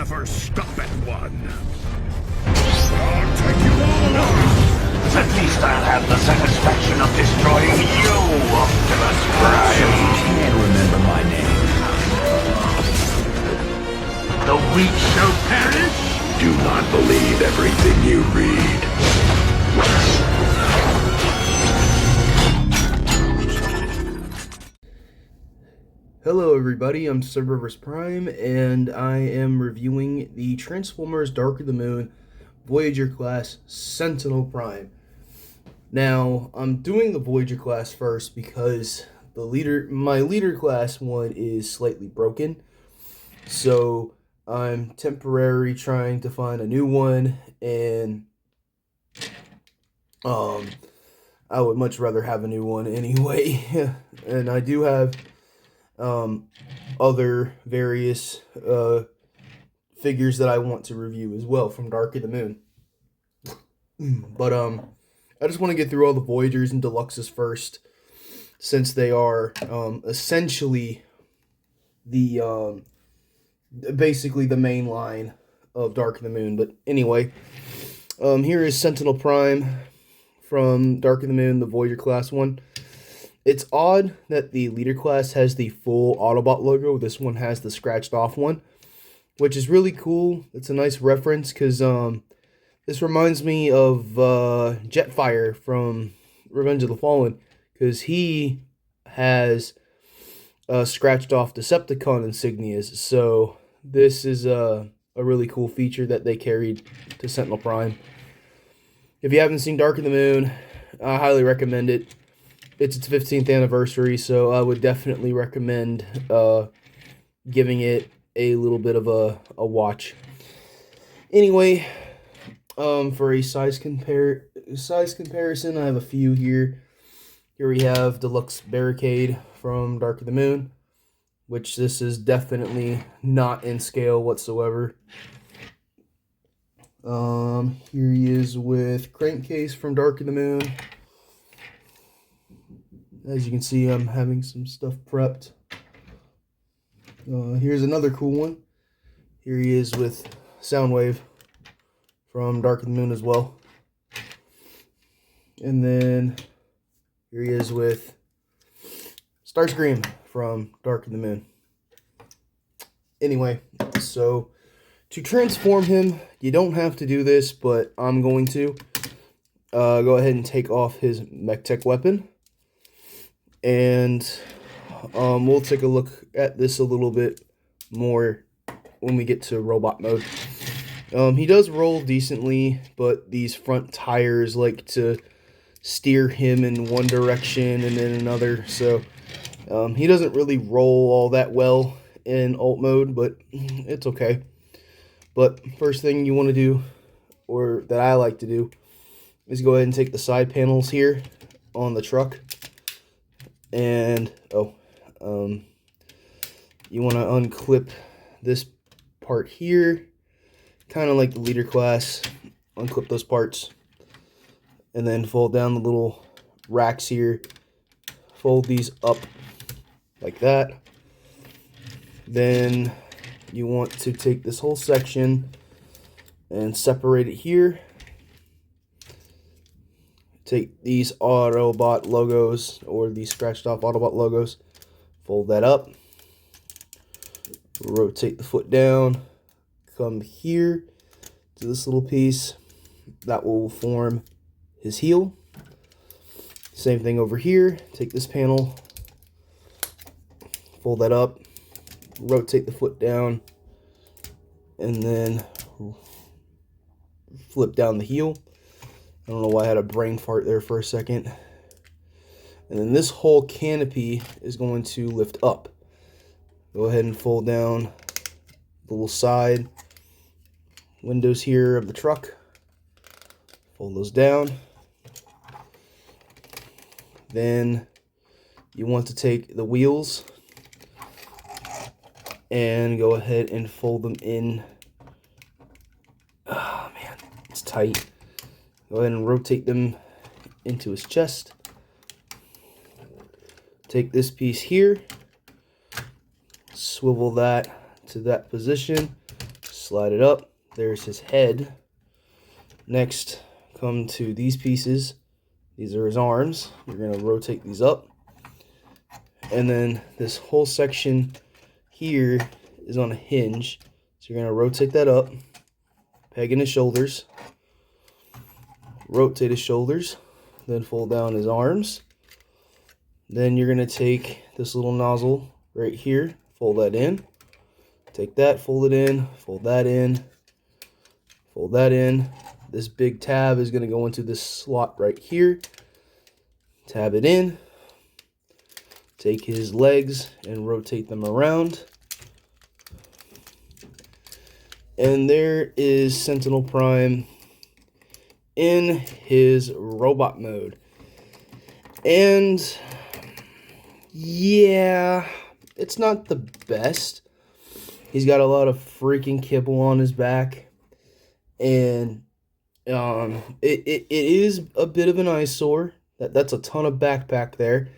never stop at one. I'll take you all on. At least I'll have the satisfaction of destroying you, Optimus Prime. You can't remember my name. The weak shall perish? Do not believe everything you read. Hello everybody, I'm Cerberus Prime, and I am reviewing the Transformers Dark of the Moon Voyager class Sentinel Prime. Now, I'm doing the Voyager class first because my leader class one is slightly broken, so I'm temporarily trying to find a new one, and I would much rather have a new one anyway. And I do have other various figures that I want to review as well from Dark of the Moon. But I just want to get through all the Voyagers and Deluxes first, since they are essentially the basically the main line of Dark of the Moon. But anyway, here is Sentinel Prime from Dark of the Moon, the Voyager class one. It's odd that the leader class has the full Autobot logo. This one has the scratched off one, which is really cool. It's a nice reference because this reminds me of Jetfire from Revenge of the Fallen, because he has scratched off Decepticon insignias. So this is a really cool feature that they carried to Sentinel Prime. If you haven't seen Dark of the Moon, I highly recommend it. It's its 15th anniversary, so I would definitely recommend giving it a little bit of a watch. Anyway, for a size comparison, I have a few here. Here we have Deluxe Barricade from Dark of the Moon, which this is definitely not in scale whatsoever. Here he is with Crankcase from Dark of the Moon. As you can see, I'm having some stuff prepped. Here's another cool one. Here he is with Soundwave from Dark of the Moon as well. And then here he is with Starscream from Dark of the Moon. Anyway, so to transform him, you don't have to do this, but I'm going to go ahead and take off his MechTech weapon. And we'll take a look at this a little bit more when we get to robot mode. He does roll decently, but these front tires like to steer him in one direction and then another. So he doesn't really roll all that well in alt mode, but it's okay. But first thing you want to do, or that I like to do, is go ahead and take the side panels here on the truck. And, you want to unclip this part here, kind of like the leader class. Unclip those parts, and then fold down the little racks here. Fold these up like that. Then you want to take this whole section and separate it here. Take these Autobot logos, or these scratched off Autobot logos, fold that up, rotate the foot down, come here to this little piece, that will form his heel. Same thing over here, take this panel, fold that up, rotate the foot down, and then flip down the heel. I don't know why I had a brain fart there for a second. And then this whole canopy is going to lift up. Go ahead and fold down the little side windows here of the truck. Fold those down. Then you want to take the wheels and go ahead and fold them in. Oh man, it's tight. Go ahead and rotate them into his chest. Take this piece here, swivel that to that position, slide it up. There's his head. Next, come to these pieces. These are his arms. You're going to rotate these up. And then this whole section here is on a hinge. So you're going to rotate that up. Peg in his shoulders. Rotate his shoulders. Then fold down his arms. Then you're going to take this little nozzle right here. Fold that in. Take that, fold it in. Fold that in. Fold that in. This big tab is going to go into this slot right here. Tab it in. Take his legs and rotate them around. And there is Sentinel Prime in his robot mode. And yeah, it's not the best. He's got a lot of freaking kibble on his back. And it is a bit of an eyesore. That's a ton of backpack there.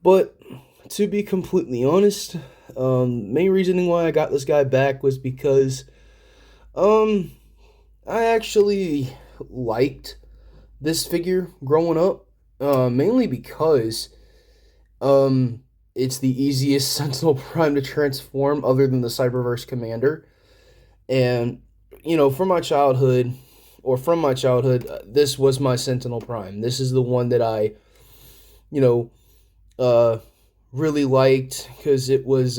But to be completely honest, main reasoning why I got this guy back was because I actually liked this figure growing up, mainly because it's the easiest Sentinel Prime to transform other than the Cyberverse Commander. And you know, from my childhood, this was my Sentinel Prime. This is the one that I, really liked because it was,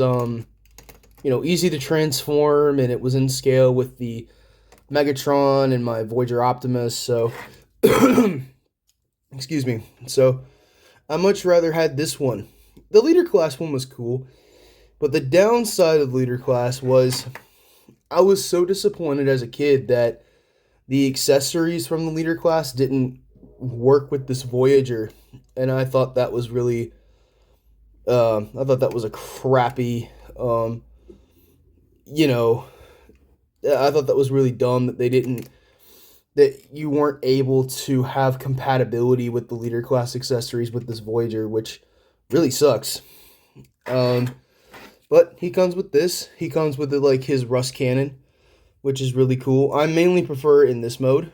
easy to transform, and it was in scale with the Megatron and my Voyager Optimus. So, excuse me. So, I much rather had this one. The Leader Class one was cool, but the downside of Leader Class was I was so disappointed as a kid that the accessories from the Leader Class didn't work with this Voyager, and I thought that was really, I thought that was a crappy, I thought that was really dumb that that you weren't able to have compatibility with the Leader Class accessories with this Voyager, which really sucks. But he comes with this. He comes with his Rust Cannon, which is really cool. I mainly prefer it in this mode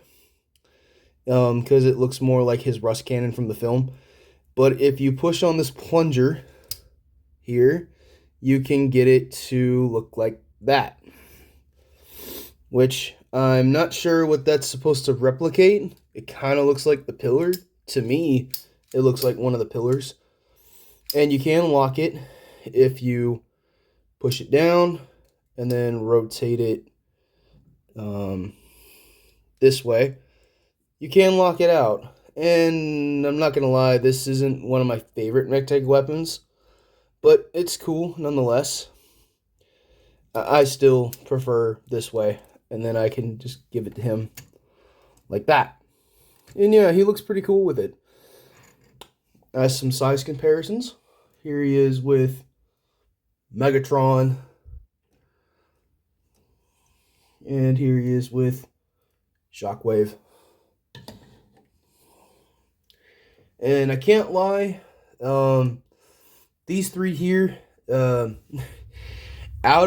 because it looks more like his Rust Cannon from the film. But if you push on this plunger here, you can get it to look like that, which I'm not sure what that's supposed to replicate. It kind of looks like the pillar. To me, it looks like one of the pillars. And you can lock it if you push it down and then rotate it this way. You can lock it out. And I'm not going to lie, this isn't one of my favorite MechTech weapons, but it's cool nonetheless. I still prefer this way, and then I can just give it to him like that. And yeah, he looks pretty cool with it. As some size comparisons, here he is with Megatron, and here he is with Shockwave. And I can't lie, these three here, out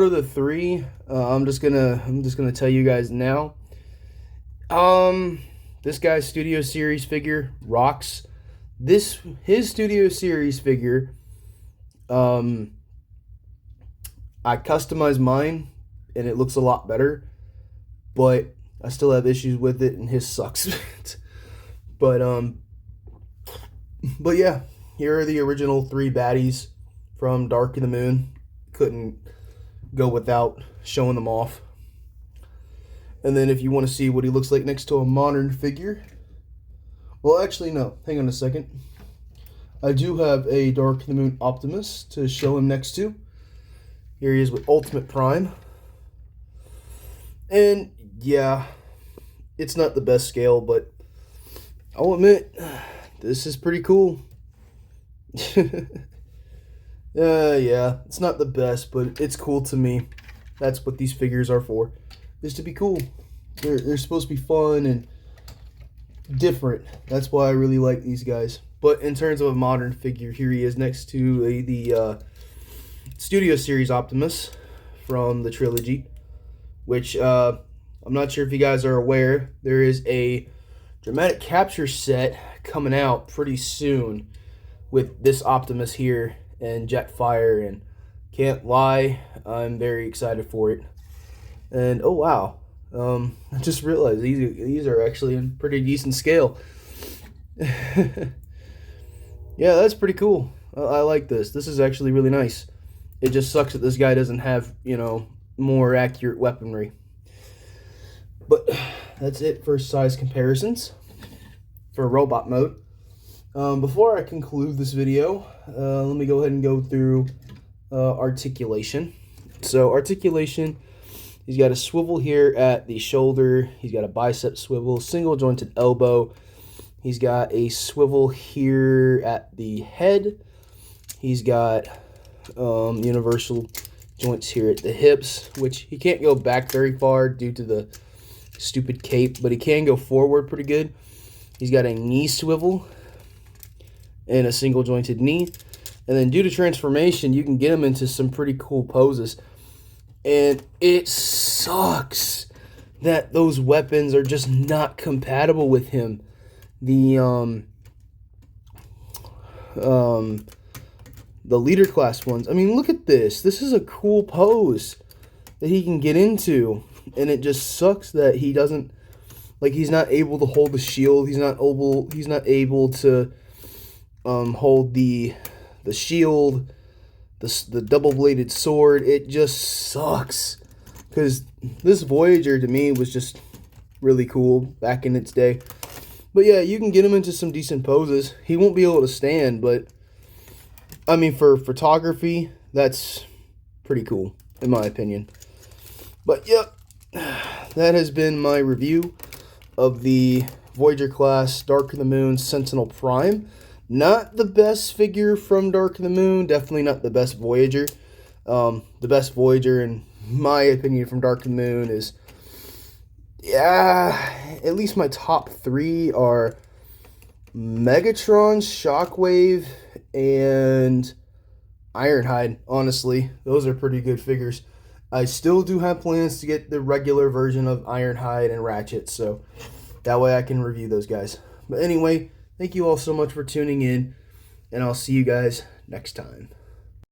of the three, I'm just gonna tell you guys now. This guy's Studio Series figure rocks. His Studio Series figure, I customized mine, and it looks a lot better, but I still have issues with it, and his sucks. But yeah, here are the original three baddies from Dark of the Moon. Couldn't go without showing them off. And then if you want to see what he looks like next to a modern figure, well, actually, no. Hang on a second. I do have a Dark of the Moon Optimus to show him next to. Here he is with Ultimate Prime. And yeah, it's not the best scale, but I'll admit, this is pretty cool. Yeah, it's not the best, but it's cool to me. That's what these figures are for, is to be cool. They're supposed to be fun and different. That's why I really like these guys. But in terms of a modern figure, here he is next to the Studio Series Optimus from the trilogy. which I'm not sure if you guys are aware, there is a dramatic capture set coming out pretty soon with this Optimus here and Jetfire, and can't lie, I'm very excited for it. And oh wow, I just realized these are actually in pretty decent scale. Yeah, that's pretty cool. I like this. This is actually really nice. It just sucks that this guy doesn't have, you know, more accurate weaponry. But that's it for size comparisons for robot mode. Before I conclude this video, let me go ahead and go through articulation. So articulation, he's got a swivel here at the shoulder. He's got a bicep swivel, single jointed elbow. He's got a swivel here at the head. He's got universal joints here at the hips, which he can't go back very far due to the stupid cape, but he can go forward pretty good. He's got a knee swivel and a single jointed knee. And then due to transformation, you can get him into some pretty cool poses. And it sucks that those weapons are just not compatible with him. The leader class ones. I mean, look at this. This is a cool pose that he can get into, and it just sucks that he doesn't, like, he's not able to hold the shield. He's not able to hold the shield, the double-bladed sword. It just sucks, because this Voyager to me was just really cool back in its day. But yeah, you can get him into some decent poses. He won't be able to stand, but I mean, for photography, that's pretty cool, in my opinion. But yep, that has been my review of the Voyager class Dark of the Moon Sentinel Prime. Not the best figure from Dark of the Moon, definitely not the best Voyager. The best Voyager, in my opinion, from Dark of the Moon is, yeah, at least my top three are Megatron, Shockwave, and Ironhide. Honestly, those are pretty good figures. I still do have plans to get the regular version of Ironhide and Ratchet, so that way I can review those guys. But anyway, thank you all so much for tuning in, and I'll see you guys next time.